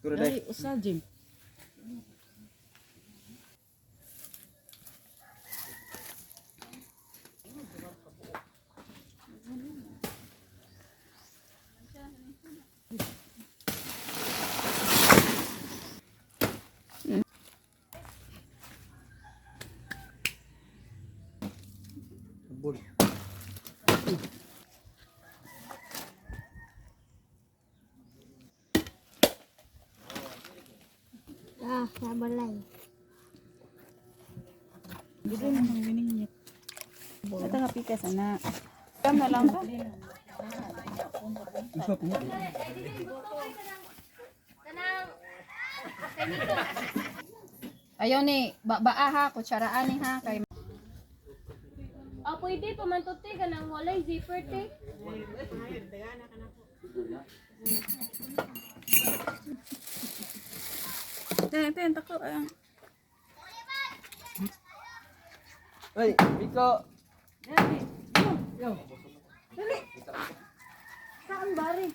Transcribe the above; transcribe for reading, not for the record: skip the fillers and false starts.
Siguro Dari dai. usa Jim. Bol. Nabalay. Gusto mo nang winingit. Ito nga pikas, ana. Kam na lang ka. Isa po. Ayaw ni, baa ha, kutsaraan ni ha. Kay Pwede pamantuti ka nang walay zipper te. Ten, tako. Hey, Miko. Saan bari?